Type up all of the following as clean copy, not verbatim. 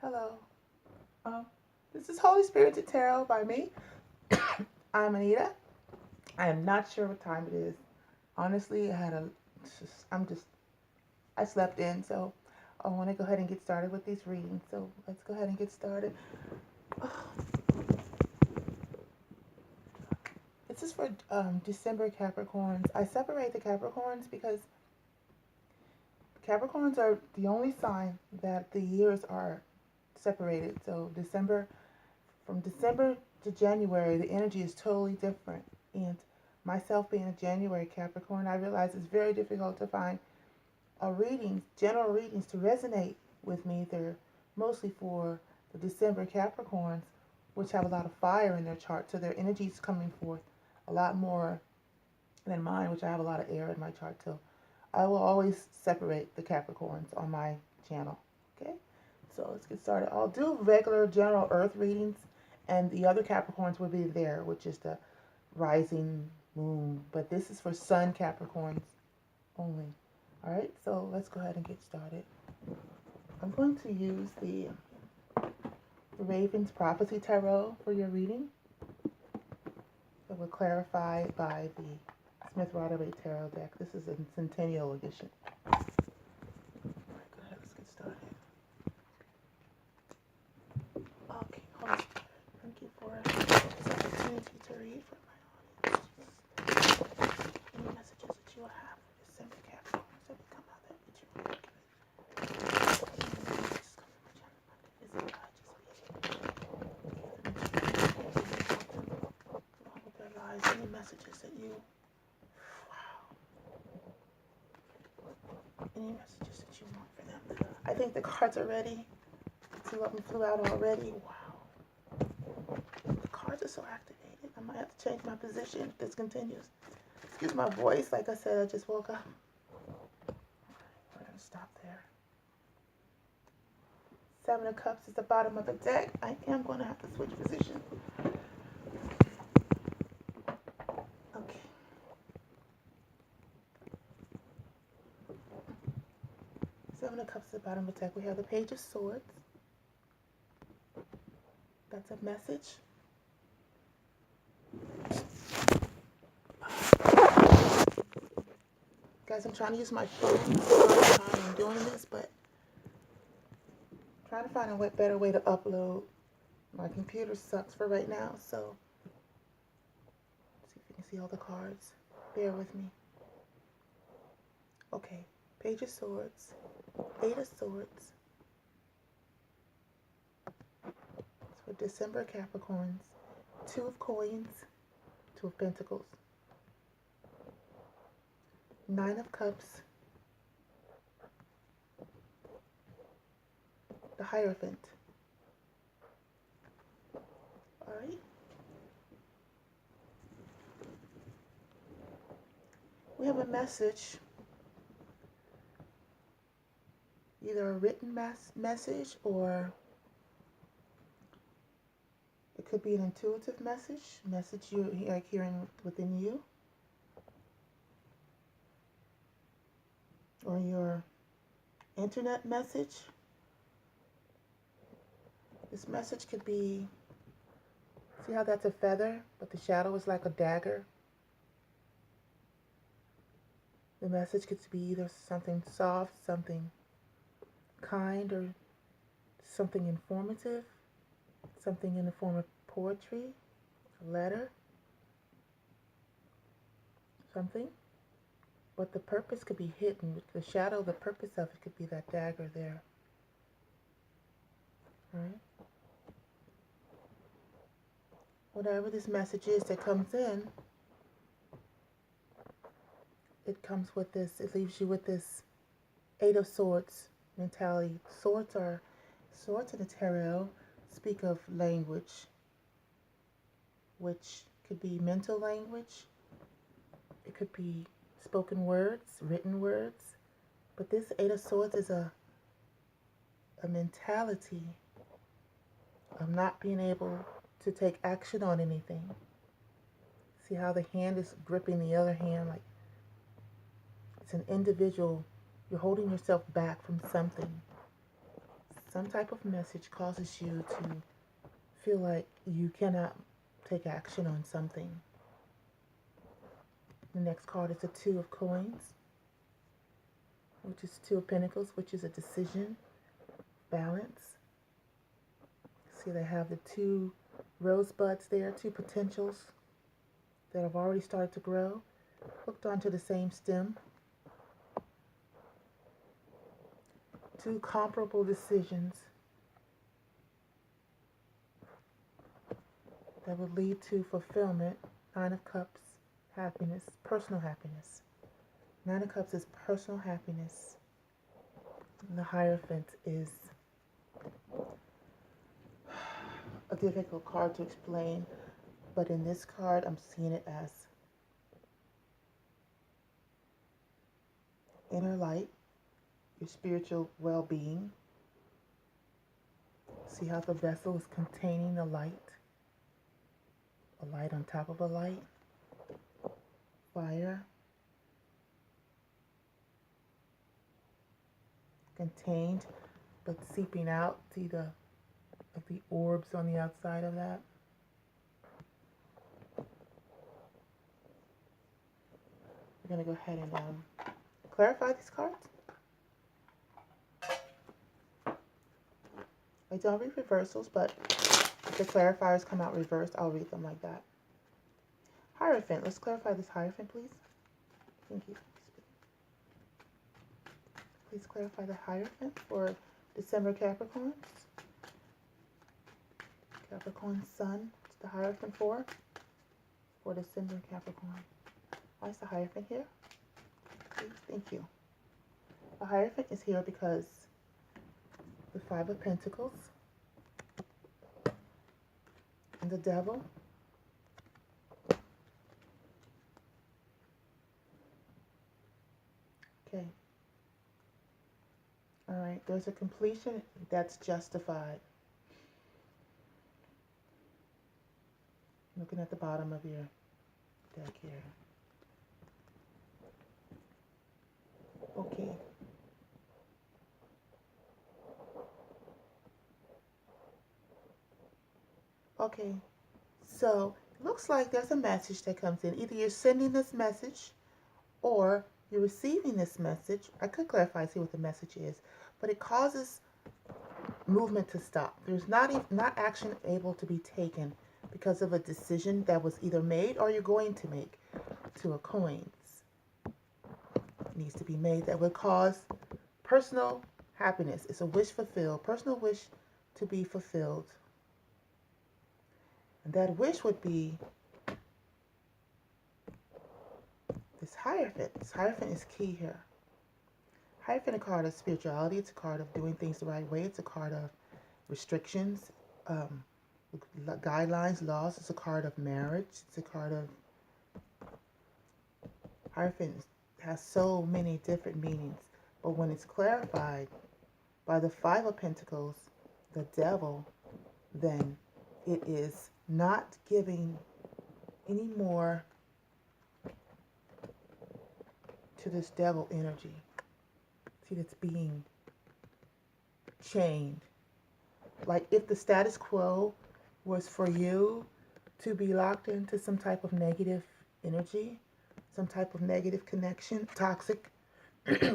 Hello. This is Holy Spirited Tarot by me. I'm Anita. I am not sure what time it is. Honestly, I slept in, so I want to go ahead and get started with these readings. So let's go ahead and get started. This is for December Capricorns. I separate the Capricorns because Capricorns are the only sign that the years are separated. So from December to January, the energy is totally different. And myself being a January Capricorn, I realize it's very difficult to find general readings to resonate with me. They're mostly for the December Capricorns, which have a lot of fire in their chart. So their energy is coming forth a lot more than mine, which I have a lot of air in my chart. So I will always separate the Capricorns on my channel. Okay, so let's get started. I'll do regular general earth readings, and the other Capricorns will be there, which is the rising moon. But this is for sun Capricorns only. All right, so let's go ahead and get started. I'm going to use the Raven's Prophecy Tarot for your reading. It will clarify by the Smith-Rider-Waite Tarot deck. This is a Centennial edition. All right, go ahead, let's get started. Okay, hold on. Thank you for this opportunity to read for my audience. Any messages that you will have for December Capricorns that will come out that you will activate. Any messages that you, any messages that you want for them. I think the cards are ready. See what we flew out already. Wow. The cards are so activated. I might have to change my position if this continues. Excuse my voice. Like I said, I just woke up. Alright, we're going to stop there. Seven of Cups is the bottom of the deck. I am going to have to switch position. Okay. Seven of Cups is the bottom of the deck. We have the Page of Swords. That's a message. Guys, I'm trying to use my phone all the time. I'm doing this, but I'm trying to find a better way to upload. My computer sucks for right now, so let's see if you can see all the cards. Bear with me. Okay, Page of Swords, Eight of Swords. It's for December Capricorns. Two of Coins, Two of Pentacles. Nine of Cups, the Hierophant. All right. We have a message, either a written message or it could be an intuitive message you are hearing within you, or your internet message. This message could be, see how that's a feather, but the shadow is like a dagger? The message could be either something soft, something kind, or something informative, something in the form of poetry, a letter, something. But the purpose could be hidden. The shadow, the purpose of it could be that dagger there. All right? Whatever this message is that comes in, it comes with this, it leaves you with this Eight of Swords mentality. Swords in the tarot speak of language, which could be mental language. It could be spoken words, written words. But this Eight of Swords is a mentality of not being able to take action on anything. See how the hand is gripping the other hand, like it's an individual. You're holding yourself back from something some type of message causes you to feel like you cannot take action on something. The next card is the Two of Coins, which is Two of Pentacles, which is a decision, balance. See, they have the two rosebuds there, two potentials that have already started to grow, hooked onto the same stem. Two comparable decisions that would lead to fulfillment. Nine of Cups, happiness, personal happiness. Nine of Cups is personal happiness. And the Hierophant is a difficult card to explain, but in this card I'm seeing it as inner light, your spiritual well-being. See how the vessel is containing the light, a light on top of a light, fire, contained but seeping out. See the orbs on the outside of that. We're going to go ahead and clarify these cards. I don't read reversals, but if the clarifiers come out reversed, I'll read them like that. Hierophant. Let's clarify this Hierophant, please. Thank you. Please clarify the Hierophant for December Capricorns. Capricorn Sun. What's the Hierophant for December Capricorn? Why is the Hierophant here? Please, thank you. The Hierophant is here because the Five of Pentacles and the Devil. Okay. All right. There's a completion that's justified. Looking at the bottom of your deck here. Okay. Okay, so it looks like there's a message that comes in. Either you're sending this message or you're receiving this message. I could clarify, see what the message is, but it causes movement to stop. There's not action able to be taken because of a decision that was either made or you're going to make. Two of Coins needs to be made that would cause personal happiness. It's a wish fulfilled, personal wish to be fulfilled. And that wish would be this Hierophant. This Hierophant is key here. Hierophant is a card of spirituality. It's a card of doing things the right way. It's a card of restrictions, guidelines, laws. It's a card of marriage. It's a card of... Hierophant has so many different meanings. But when it's clarified by the Five of Pentacles, the Devil, then it is not giving any more to this devil energy. See, that's being chained. Like if the status quo was for you to be locked into some type of negative energy, some type of negative connection, toxic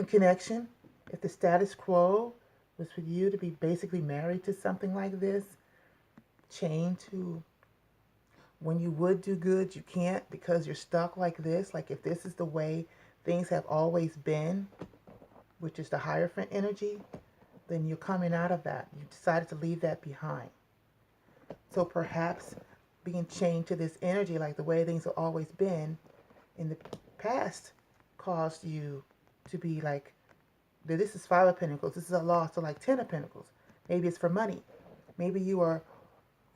connection, if the status quo was for you to be basically married to something like this, chained to when you would do good, you can't because you're stuck like this. Like if this is the way things have always been, which is the Hierophant energy, then you're coming out of that. You decided to leave that behind. So perhaps being chained to this energy, like the way things have always been in the past, caused you to be like, this is Five of Pentacles, this is a loss, so like Ten of Pentacles. Maybe it's for money. Maybe you are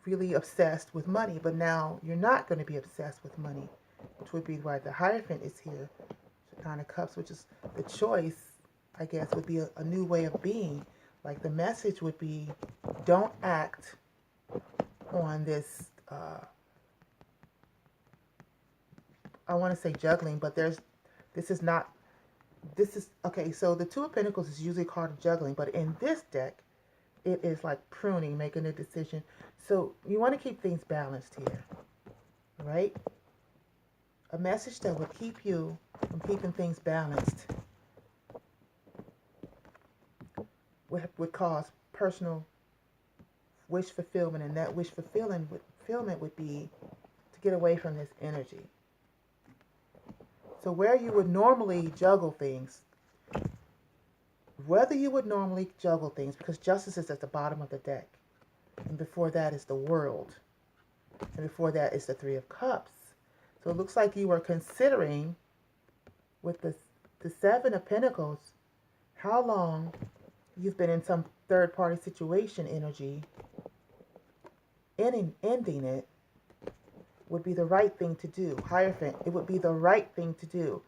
really obsessed with money, but now you're not going to be obsessed with money, which would be why the Hierophant is here. The Nine of Cups, which is the choice, I guess, would be a new way of being. Like the message would be, don't act on this, I want to say juggling, but this is, okay, so the Two of Pentacles is usually a card of juggling, but in this deck, it is like pruning, making a decision. So you want to keep things balanced here, right? A message that will keep you from keeping things balanced would cause personal wish fulfillment, and that wish fulfillment would be to get away from this energy. So where you would normally juggle things, because justice is at the bottom of the deck, and before that is the world, and before that is the Three of Cups. So it looks like you were considering, with the Seven of Pentacles, how long you've been in some third-party situation energy. Ending it would be the right thing to do. Hierophant, it would be the right thing to do.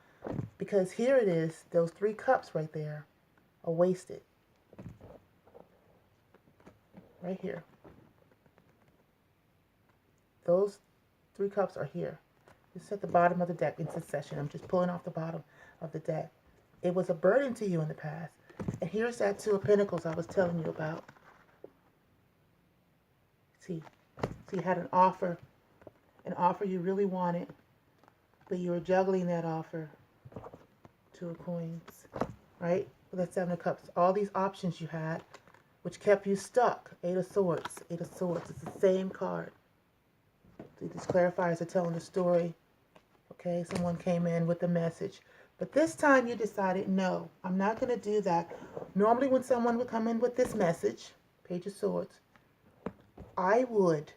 Because here it is, those 3 cups right there are wasted. Right here. Those 3 cups are here. It's at the bottom of the deck in succession. I'm just pulling off the bottom of the deck. It was a burden to you in the past. And here's that 2 of Pentacles I was telling you about. See, so you had an offer you really wanted, but you were juggling that offer. 2 of Coins, right? With that 7 of Cups. All these options you had, which kept you stuck. 8 of Swords. 8 of Swords. It's the same card. See, these clarifiers are telling the story. Okay, someone came in with a message. But this time you decided, no, I'm not going to do that. Normally when someone would come in with this message, Page of Swords, I would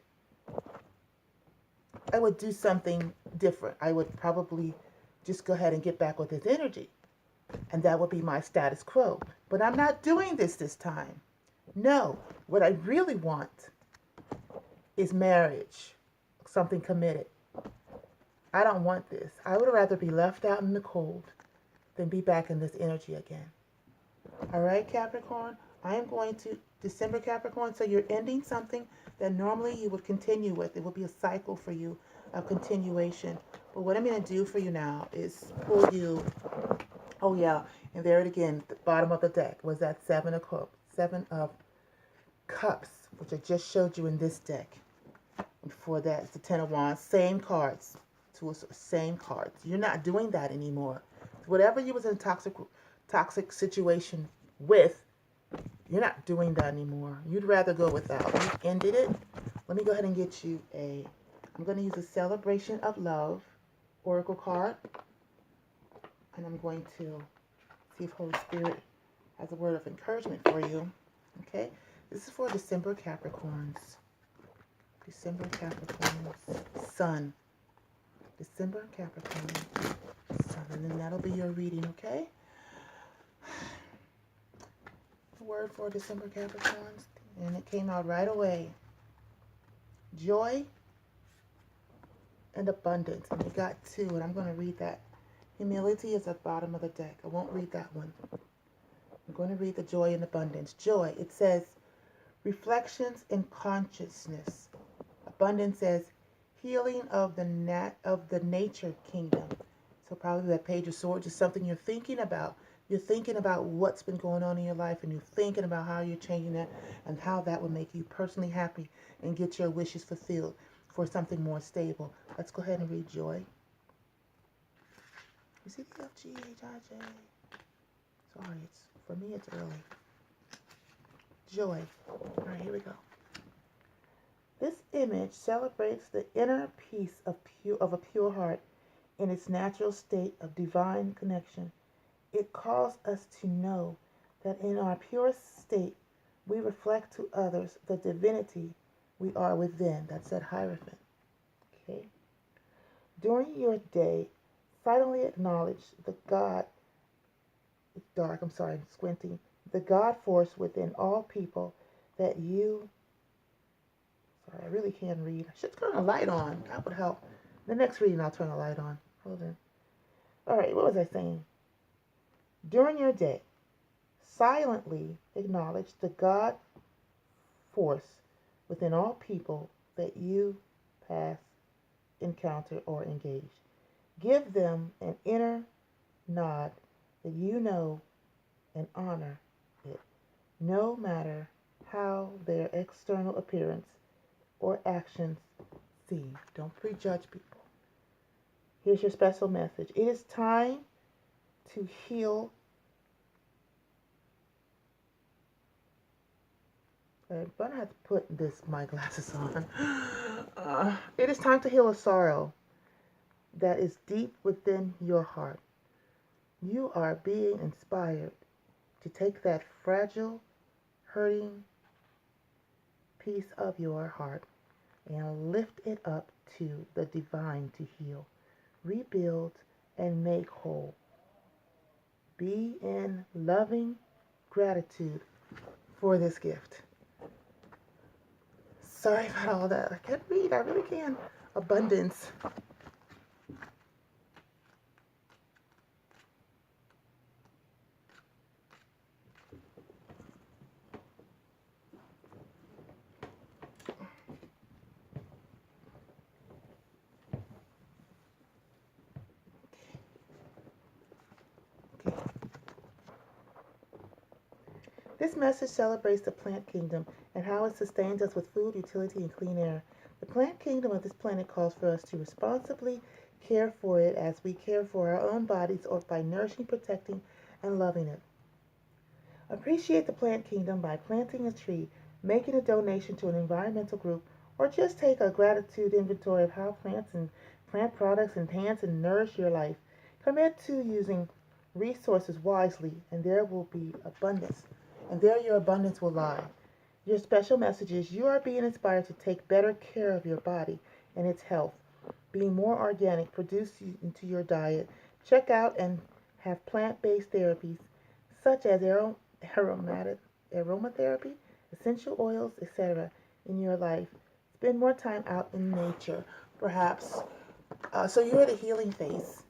do something different. I would probably just go ahead and get back with this energy. And that would be my status quo. But I'm not doing this time. No, what I really want is marriage, something committed. I don't want this. I would rather be left out in the cold than be back in this energy again. All right, Capricorn, I am going to December, Capricorn, so you're ending something that normally you would continue with. It will be a cycle for you of continuation. But what I'm going to do for you now is pull you, oh yeah, and there it again, the bottom of the deck was that 7 of Cups, which I just showed you in this deck. Before that, it's the 10 of Wands, same cards, same cards. You're not doing that anymore. Whatever you was in a toxic situation with, you're not doing that anymore. You'd rather go without. You've ended it. Let me go ahead and get you I'm going to use a Celebration of Love Oracle card. And I'm going to see if Holy Spirit has a word of encouragement for you. Okay? This is for December Capricorns. December Capricorns. Sun. December Capricorns. Sun. And then that'll be your reading, okay? The word for December Capricorns. And it came out right away. Joy and abundance. And we got 2, and I'm going to read that. Humility is at the bottom of the deck. I won't read that one. I'm going to read the joy and abundance. Joy, it says, reflections and consciousness. Abundance says, healing of the nature kingdom. So probably that Page of Swords is something you're thinking about. You're thinking about what's been going on in your life, and you're thinking about how you're changing that and how that will make you personally happy and get your wishes fulfilled for something more stable. Let's go ahead and read joy. You see the F-G-H-I-J. Sorry, for me it's early. Joy. All right, here we go. This image celebrates the inner peace of a pure heart in its natural state of divine connection. It calls us to know that in our purest state, we reflect to others the divinity we are within. That's that Hierophant. Okay. During your day, silently acknowledge the God, it's dark, I'm sorry, I'm squinting, the God force within all people that you, sorry, I really can't read. I should turn a light on. That would help. The next reading, I'll turn a light on. Hold on. All right, what was I saying? During your day, silently acknowledge the God force within all people that you pass, encounter, or engage. Give them an inner nod that you know and honor it, no matter how their external appearance or actions seem. Don't prejudge people. Here's your special message. It is time to heal. I'm gonna have to put my glasses on. It is time to heal a sorrow that is deep within your heart. You are being inspired to take that fragile, hurting piece of your heart and lift it up to the divine to heal, rebuild, and make whole. Be in loving gratitude for this gift. Sorry about all that. I can't read. I really can. Abundance. Okay. This message celebrates the plant kingdom and how it sustains us with food, utility, and clean air. The plant kingdom of this planet calls for us to responsibly care for it as we care for our own bodies or by nourishing, protecting, and loving it. Appreciate the plant kingdom by planting a tree, making a donation to an environmental group, or just take a gratitude inventory of how plants and plant products enhance and nourish your life. Commit to using resources wisely, and there will be abundance. And there your abundance will lie. Your special message is you are being inspired to take better care of your body and its health. Being more organic, produce into your diet. Check out and have plant-based therapies such as aromatherapy, essential oils, etc. in your life. Spend more time out in nature, perhaps. So you're at a healing phase.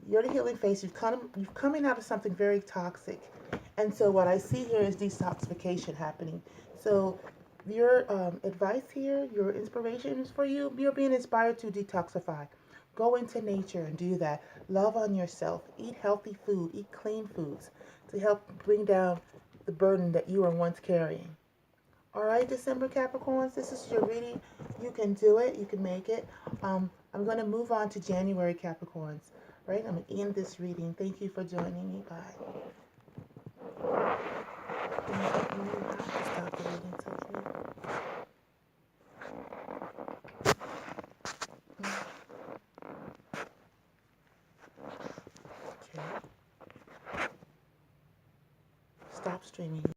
You're at a healing phase. You've coming out of something very toxic, and so what I see here is detoxification happening. So your advice here, your inspiration is for you. You're being inspired to detoxify. Go into nature and do that. Love on yourself. Eat healthy food. Eat clean foods to help bring down the burden that you were once carrying. All right, December Capricorns, this is your reading. You can do it. You can make it. I'm going to move on to January Capricorns. Right, I'm going to end this reading. Thank you for joining me. Bye. Stop the reading. Okay. Stop streaming.